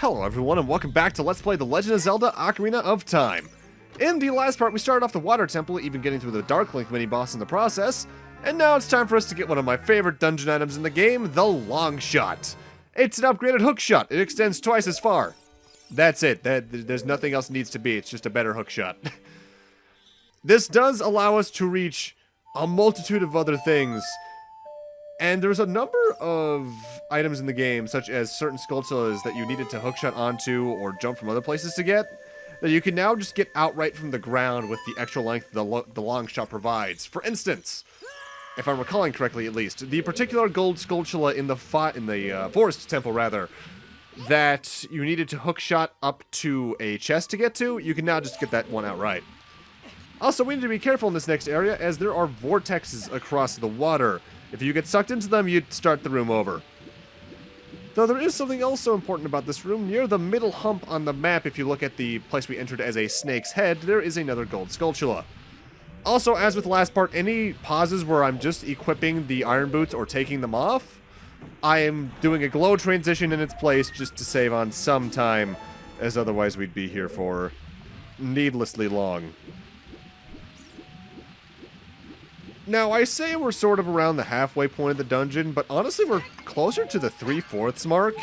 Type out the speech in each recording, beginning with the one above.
Hello everyone and welcome back to Let's Play The Legend of Zelda Ocarina of Time. In the last part we started off the water temple, even getting through the Dark Link mini-boss in the process, and now it's time for us to get one of my favorite dungeon items in the game, the Longshot. It's an upgraded hookshot, it extends twice as far. That's it, there's nothing else it needs to be, it's just a better hookshot. This does allow us to reach a multitude of other things. And there's a number of items in the game, such as certain Skulltulas that you needed to hookshot onto or jump from other places to get, that you can now just get outright from the ground with the extra length the Longshot provides. For instance, if I'm recalling correctly at least, the particular gold Skulltula in the forest temple, rather, that you needed to hookshot up to a chest to get to, you can now just get that one outright. Also, we need to be careful in this next area, as there are vortexes across the water. If you get sucked into them, you'd start the room over. Though there is something also important about this room. Near the middle hump on the map, if you look at the place we entered as a snake's head, there is another gold Skulltula. Also, as with the last part, any pauses where I'm just equipping the iron boots or taking them off, I am doing a glow transition in its place just to save on some time, as otherwise we'd be here for needlessly long. Now, I say we're sort of around the halfway point of the dungeon, but honestly we're closer to the 3/4 mark,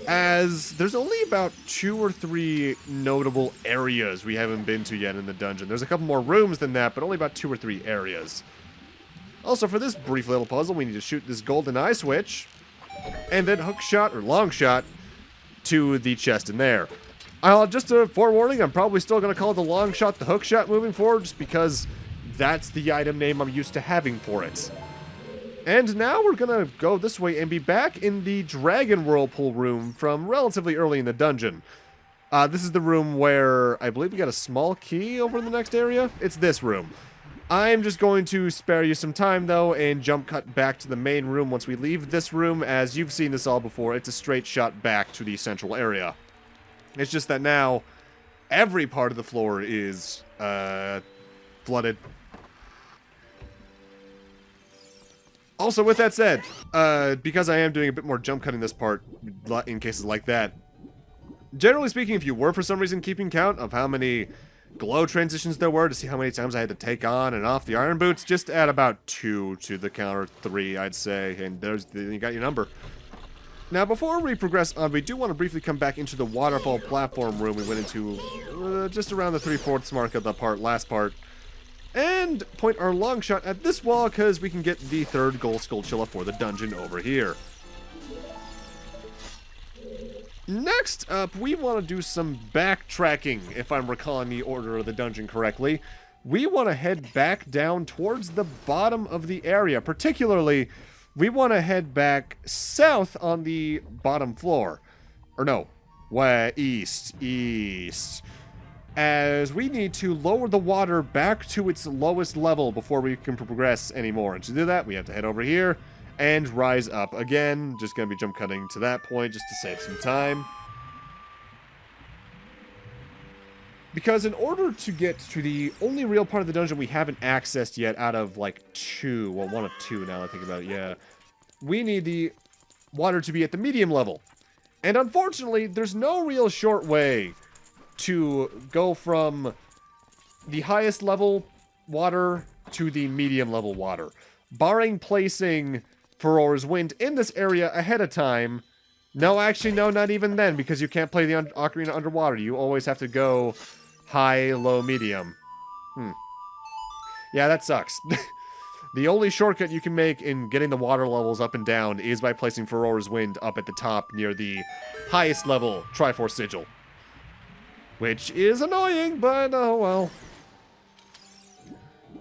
as there's only about 2 or 3 notable areas we haven't been to yet in the dungeon. There's a couple more rooms than that, but only about 2 or 3 areas. Also, for this brief little puzzle, we need to shoot this golden eye switch, and then hookshot or longshot to the chest in there. Just a forewarning, I'm probably still going to call the longshot the hookshot moving forward, just because that's the item name I'm used to having for it. And now we're gonna go this way and be back in the Dragon Whirlpool room from relatively early in the dungeon. This is the room where I believe we got a small key over in the next area. It's this room. I'm just going to spare you some time though and jump cut back to the main room once we leave this room. As you've seen this all before, it's a straight shot back to the central area. It's just that now every part of the floor is flooded. Also, with that said, because I am doing a bit more jump cutting this part in cases like that, generally speaking, if you were for some reason keeping count of how many glow transitions there were to see how many times I had to take on and off the iron boots, just add about 2 to the count, or 3, I'd say, and you got your number. Now, before we progress on, we do want to briefly come back into the waterfall platform room we went into just around the 3/4 mark of the last part. And point our longshot at this wall, because we can get the 3rd gold Skulltula for the dungeon over here. Next up, we want to do some backtracking, if I'm recalling the order of the dungeon correctly. We want to head back down towards the bottom of the area. Particularly, we want to head back south on the bottom floor. Or no, east. As we need to lower the water back to its lowest level before we can progress anymore. And to do that, we have to head over here and rise up again. Just going to be jump cutting to that point just to save some time. Because in order to get to the only real part of the dungeon we haven't accessed yet out of like 2, well 1 of 2 now that I think about it, yeah. We need the water to be at the medium level. And unfortunately, there's no real short way to go from the highest level water to the medium level water. Barring placing Farore's Wind in this area ahead of time. No, actually, no, not even then, because you can't play the Ocarina underwater. You always have to go high, low, medium. Yeah, that sucks. The only shortcut you can make in getting the water levels up and down is by placing Farore's Wind up at the top near the highest level Triforce Sigil. Which is annoying, but oh well.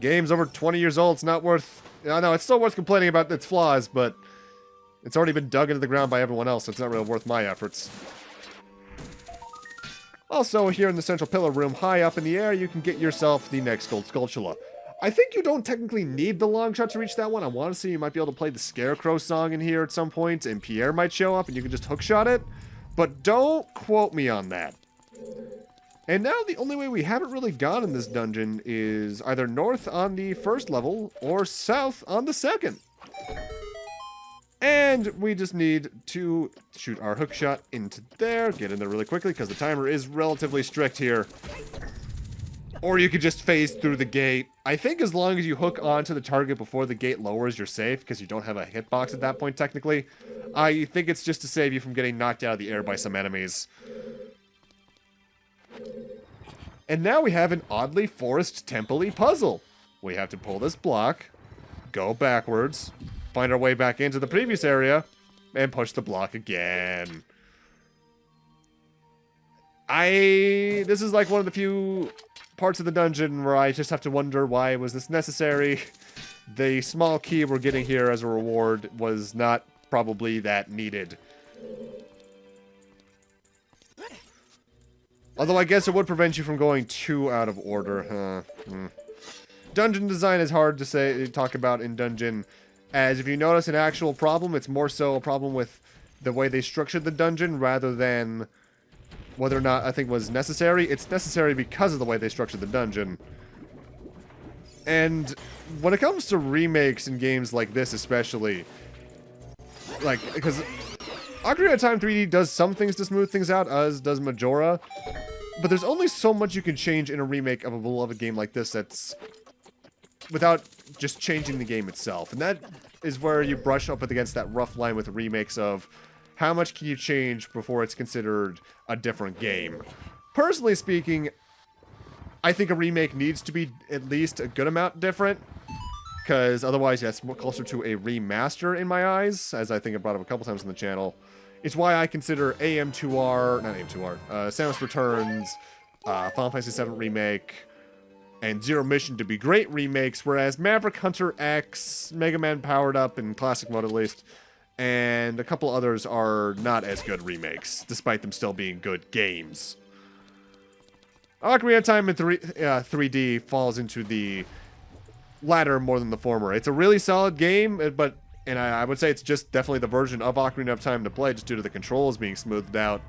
Game's over 20 years old, it's not worth... I know, it's still worth complaining about its flaws, but it's already been dug into the ground by everyone else, so it's not really worth my efforts. Also, here in the central pillar room, high up in the air, you can get yourself the next gold Skulltula. I think you don't technically need the longshot to reach that one. I want to see you might be able to play the Scarecrow song in here at some point, and Pierre might show up, and you can just hookshot it. But don't quote me on that. And now the only way we haven't really gone in this dungeon is either north on the 1st level or south on the 2nd. And we just need to shoot our hook shot into there. Get in there really quickly because the timer is relatively strict here. Or you could just phase through the gate. I think as long as you hook onto the target before the gate lowers, you're safe because you don't have a hitbox at that point technically. I think it's just to save you from getting knocked out of the air by some enemies. And now we have an oddly forced Temporally puzzle. We have to pull this block, go backwards, find our way back into the previous area, and push the block again. This is like one of the few parts of the dungeon where I just have to wonder, why was this necessary? The small key we're getting here as a reward was not probably that needed. Although I guess it would prevent you from going too out of order, huh? Dungeon design is hard to talk about in Dungeon, as if you notice an actual problem, it's more so a problem with the way they structured the dungeon rather than whether or not I think was necessary. It's necessary because of the way they structured the dungeon. And when it comes to remakes in games like this especially, like, because Ocarina of Time 3D does some things to smooth things out, as does Majora, but there's only so much you can change in a remake of a beloved game like this that's without just changing the game itself. And that is where you brush up against that rough line with remakes of how much can you change before it's considered a different game. Personally speaking, I think a remake needs to be at least a good amount different, because otherwise that's more closer to a remaster in my eyes, as I think I brought up a couple times on the channel. It's why I consider Samus Returns, Final Fantasy VII Remake, and Zero Mission to be great remakes, whereas Maverick Hunter X, Mega Man Powered Up in classic mode at least, and a couple others are not as good remakes, despite them still being good games. Ocarina of Time in 3D falls into the latter more than the former. It's a really solid game, and I would say it's just definitely the version of Ocarina of Time to play, just due to the controls being smoothed out.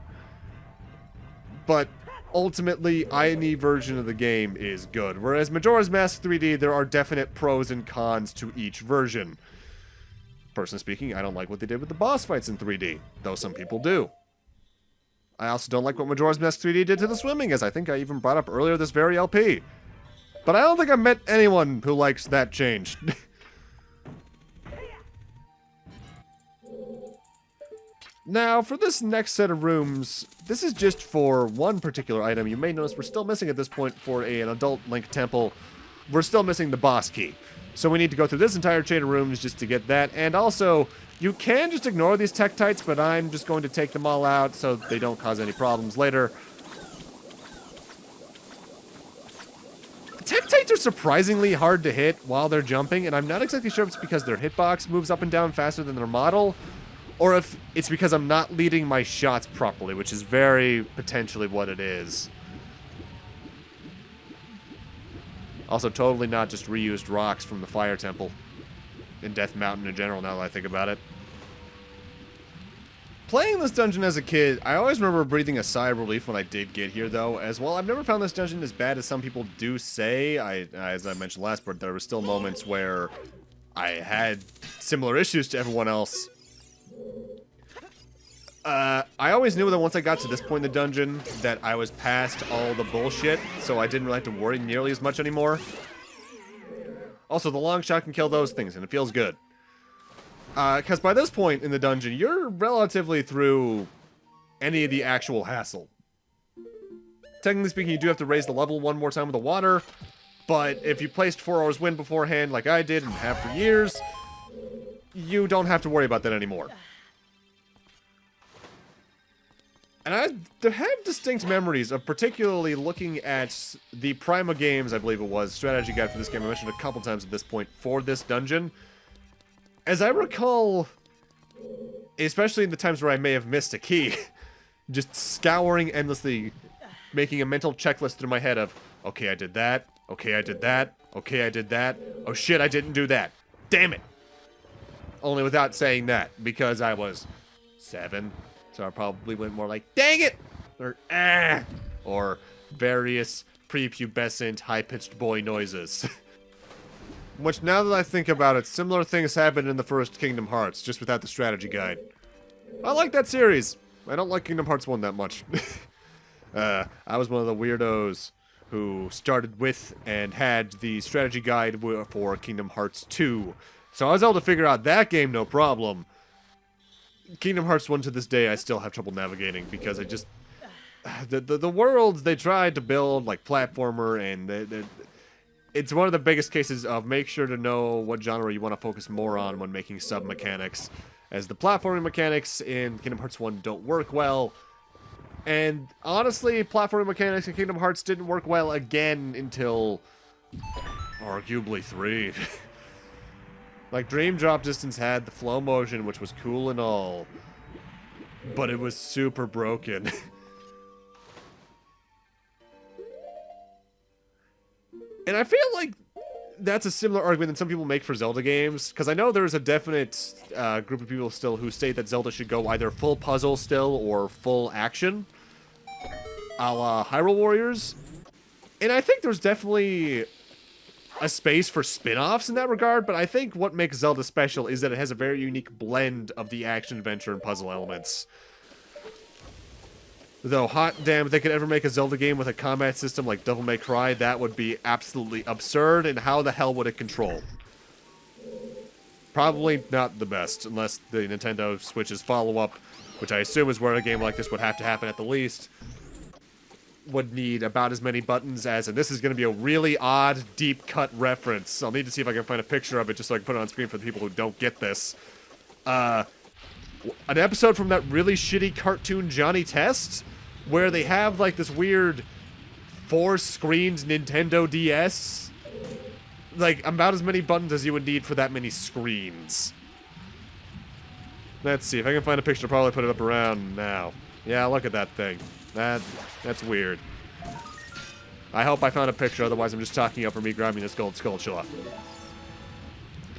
But ultimately, any version of the game is good. Whereas Majora's Mask 3D, there are definite pros and cons to each version. Personally speaking, I don't like what they did with the boss fights in 3D, though some people do. I also don't like what Majora's Mask 3D did to the swimming, as I think I even brought up earlier this very LP. But I don't think I've met anyone who likes that change. Now, for this next set of rooms, this is just for one particular item. You may notice we're still missing at this point for an adult Link temple. We're still missing the boss key. So we need to go through this entire chain of rooms just to get that. And also, you can just ignore these Tektites, but I'm just going to take them all out so they don't cause any problems later. Tektites are surprisingly hard to hit while they're jumping, and I'm not exactly sure if it's because their hitbox moves up and down faster than their model, or if it's because I'm not leading my shots properly, which is very potentially what it is. Also, totally not just reused rocks from the Fire Temple in Death Mountain in general, now that I think about it. Playing this dungeon as a kid, I always remember breathing a sigh of relief when I did get here, though, as well. I've never found this dungeon as bad as some people do say. As I mentioned last part, there were still moments where I had similar issues to everyone else. I always knew that once I got to this point in the dungeon that I was past all the bullshit, so I didn't really have to worry nearly as much anymore. Also, the Longshot can kill those things, and it feels good. Because by this point in the dungeon, you're relatively through any of the actual hassle. Technically speaking, you do have to raise the level one more time with the water, but if you placed 4 hours wind beforehand like I did and have for years, you don't have to worry about that anymore. And I have distinct memories of particularly looking at the Prima Games, I believe it was, strategy guide for this game. I mentioned a couple times at this point for this dungeon. As I recall, especially in the times where I may have missed a key, just scouring endlessly, making a mental checklist through my head of, okay, I did that, okay, I did that, okay, I did that, oh shit, I didn't do that, damn it! Only without saying that, because I was 7. So I probably went more like, dang it! Or, ah! Or various prepubescent, high-pitched boy noises. Which, now that I think about it, similar things happened in the first Kingdom Hearts, just without the strategy guide. I like that series. I don't like Kingdom Hearts 1 that much. I was one of the weirdos who started with and had the strategy guide for Kingdom Hearts 2. So I was able to figure out that game no problem. Kingdom Hearts 1 to this day I still have trouble navigating because I just... The worlds they tried to build, like platformer, and it's one of the biggest cases of make sure to know what genre you want to focus more on when making sub-mechanics. As the platforming mechanics in Kingdom Hearts 1 don't work well. And honestly, platforming mechanics in Kingdom Hearts didn't work well again until arguably 3. Like, Dream Drop Distance had the flow motion, which was cool and all, but it was super broken. And I feel like that's a similar argument that some people make for Zelda games, because I know there's a definite group of people still who state that Zelda should go either full puzzle still or full action, a la Hyrule Warriors. And I think there's definitely a space for spin-offs in that regard, but I think what makes Zelda special is that it has a very unique blend of the action, adventure, and puzzle elements. Though, hot damn, if they could ever make a Zelda game with a combat system like Devil May Cry, that would be absolutely absurd, and how the hell would it control? Probably not the best, unless the Nintendo Switch's follow-up, which I assume is where a game like this would have to happen at the least, would need about as many buttons as, and this is going to be a really odd, deep-cut reference. I'll need to see if I can find a picture of it just so I can put it on screen for the people who don't get this. An episode from that really shitty cartoon Johnny Test, where they have like this weird 4-screened Nintendo DS. Like, about as many buttons as you would need for that many screens. Let's see, if I can find a picture, I'll probably put it up around now. Yeah, look at that thing. That's weird. I hope I found a picture, otherwise I'm just talking up for me grabbing this gold Skulltula.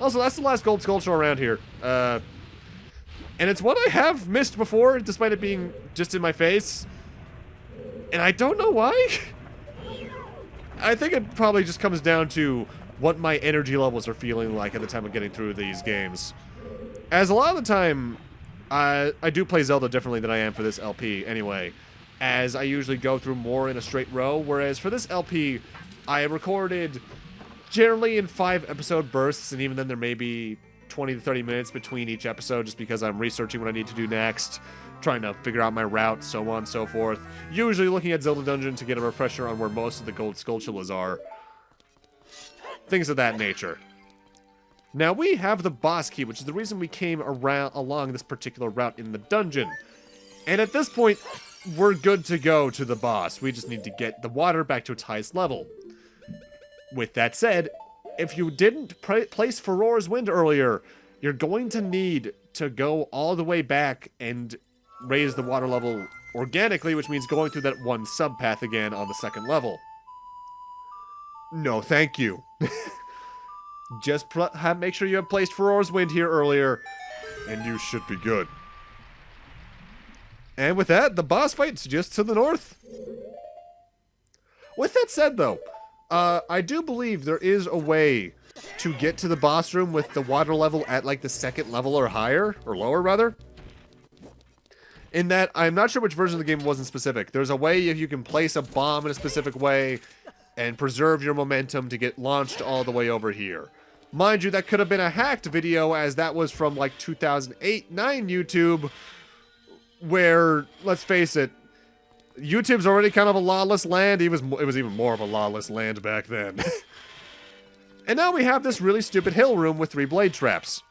Also, that's the last gold Skulltula around here. And it's one I have missed before, despite it being just in my face. And I don't know why. I think it probably just comes down to what my energy levels are feeling like at the time of getting through these games. As a lot of the time, I do play Zelda differently than I am for this LP anyway, as I usually go through more in a straight row, whereas for this LP, I recorded generally in 5-episode bursts, and even then there may be 20 to 30 minutes between each episode just because I'm researching what I need to do next, trying to figure out my route, so on and so forth. Usually looking at Zelda Dungeon to get a refresher on where most of the gold Skulltulas are. Things of that nature. Now we have the boss key, which is the reason we came along this particular route in the dungeon. And at this point, we're good to go to the boss. We just need to get the water back to its highest level. With that said, if you didn't place Furore's Wind earlier, you're going to need to go all the way back and raise the water level organically, which means going through that one sub-path again on the second level. No, thank you. Just make sure you have placed Furore's Wind here earlier, and you should be good. And with that, the boss fight's just to the north. With that said, though, I do believe there is a way to get to the boss room with the water level at, like, the second level or higher, or lower, rather. In that, I'm not sure which version of the game wasn't specific. There's a way if you can place a bomb in a specific way and preserve your momentum to get launched all the way over here. Mind you, that could have been a hacked video, as that was from, like, 2008-9 YouTube, where, let's face it, YouTube's already kind of a lawless land. It was even more of a lawless land back then. And now we have this really stupid hill room with 3 blade traps.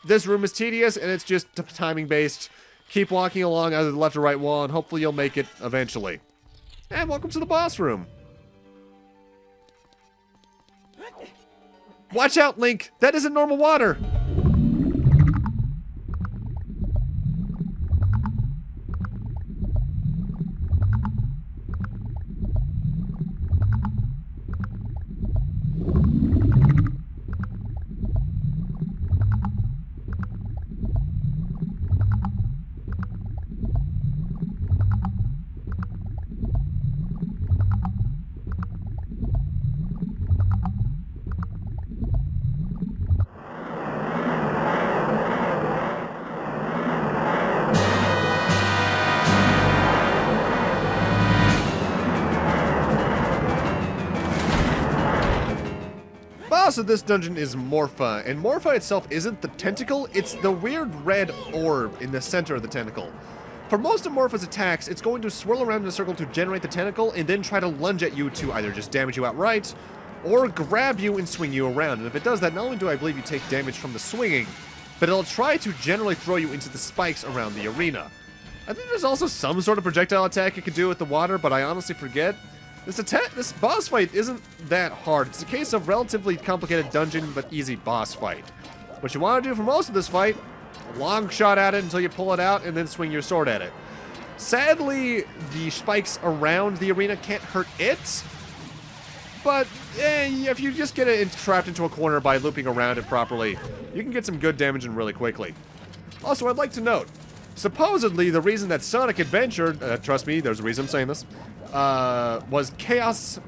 This room is tedious, and it's just timing-based. Keep walking along either the left or right wall, and hopefully you'll make it eventually. And welcome to the boss room. Watch out, Link! That isn't normal water! boss of this dungeon is Morpha, and Morpha itself isn't the tentacle, it's the weird red orb in the center of the tentacle. For most of Morpha's attacks, it's going to swirl around in a circle to generate the tentacle, and then try to lunge at you to either just damage you outright, or grab you and swing you around. And if it does that, not only do I believe you take damage from the swinging, but it'll try to generally throw you into the spikes around the arena. I think there's also some sort of projectile attack it could do with the water, but I honestly forget. This boss fight isn't that hard. It's a case of relatively complicated dungeon, but easy boss fight. What you want to do for most of this fight, long shot at it until you pull it out, and then swing your sword at it. Sadly, the spikes around the arena can't hurt it, but if you just get it trapped into a corner by looping around it properly, you can get some good damage in really quickly. Also, I'd like to note, supposedly the reason that Sonic Adventure, trust me, there's a reason I'm saying this, was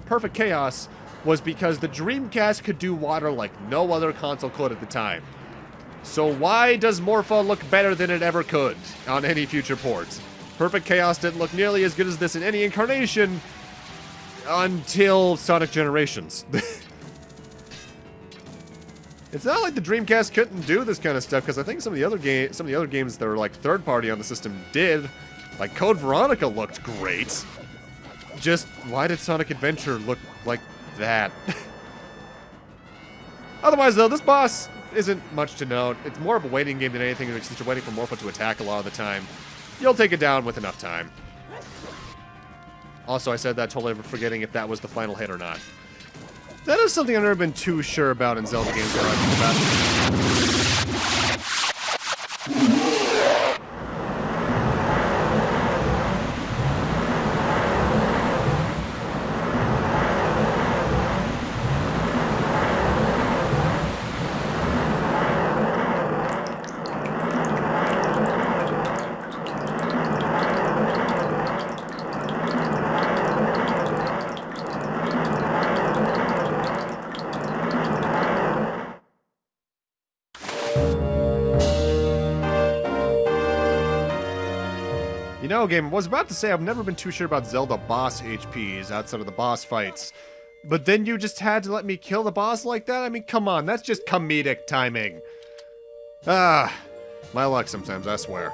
perfect chaos, was because the Dreamcast could do water like no other console could at the time. So why does Morpha look better than it ever could on any future ports? Perfect Chaos didn't look nearly as good as this in any incarnation until Sonic Generations. It's not like the Dreamcast couldn't do this kind of stuff, because I think some of the other games that are like third party on the system did. Like Code Veronica looked great. Just why did Sonic Adventure look like that? Otherwise though, this boss isn't much to note. It's more of a waiting game than anything, since you're waiting for Morpha to attack a lot of the time. You'll take it down with enough time. Also, I said that totally forgetting if that was the final hit or not. That is something I've never been too sure about in Zelda games that I think about. No, game, I was about to say I've never been too sure about Zelda boss HPs outside of the boss fights. But then you just had to let me kill the boss like that? I mean, come on, that's just comedic timing. Ah, my luck sometimes, I swear.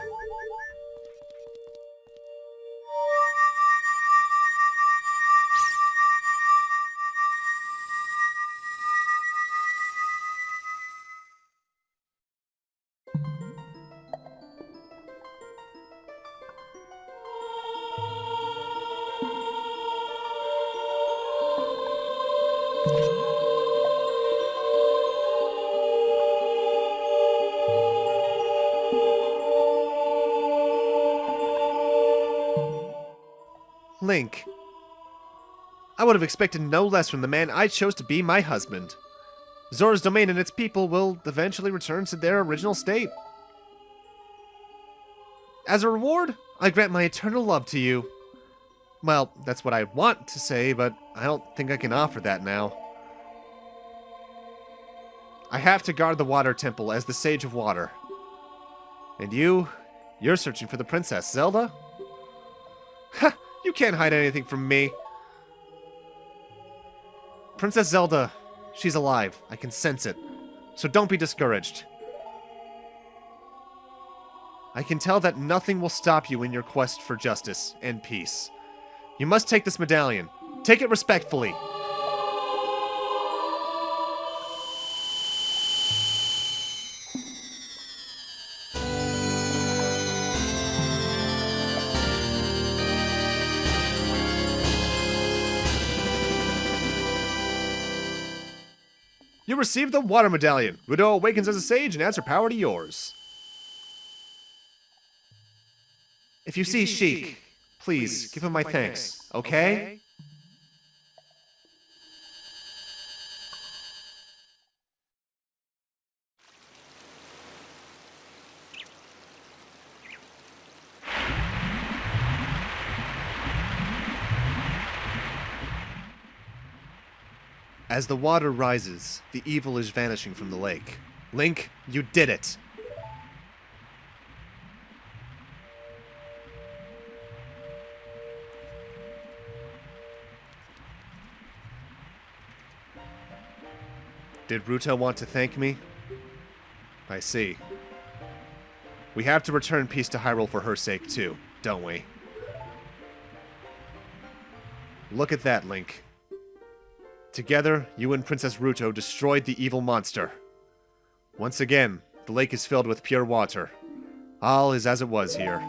Link. I would have expected no less from the man I chose to be my husband. Zora's domain and its people will eventually return to their original state. As a reward, I grant my eternal love to you. Well, that's what I want to say, but I don't think I can offer that now. I have to guard the water temple as the Sage of Water. And you're searching for the Princess Zelda? Ha! You can't hide anything from me. Princess Zelda, she's alive. I can sense it. So don't be discouraged. I can tell that nothing will stop you in your quest for justice and peace. You must take this medallion. Take it respectfully. You received the Water Medallion. Rudo awakens as a sage and adds her power to yours. If you see Sheik, please give him my thanks, okay? As the water rises, the evil is vanishing from the lake. Link, you did it! Did Ruto want to thank me? I see. We have to return peace to Hyrule for her sake, too, don't we? Look at that, Link. Together, you and Princess Ruto destroyed the evil monster. Once again, the lake is filled with pure water. All is as it was here.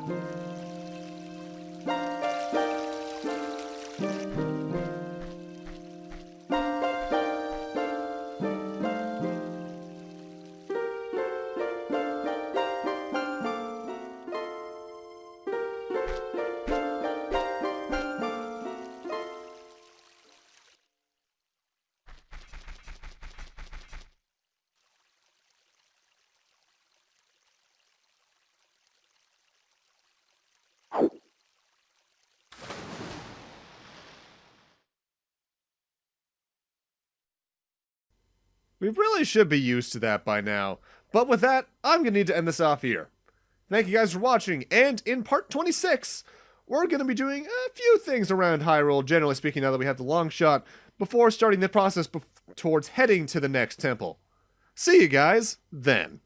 We really should be used to that by now. But with that, I'm going to need to end this off here. Thank you guys for watching, and in part 26, we're going to be doing a few things around Hyrule, generally speaking, now that we have the Longshot, before starting the process towards heading to the next temple. See you guys then.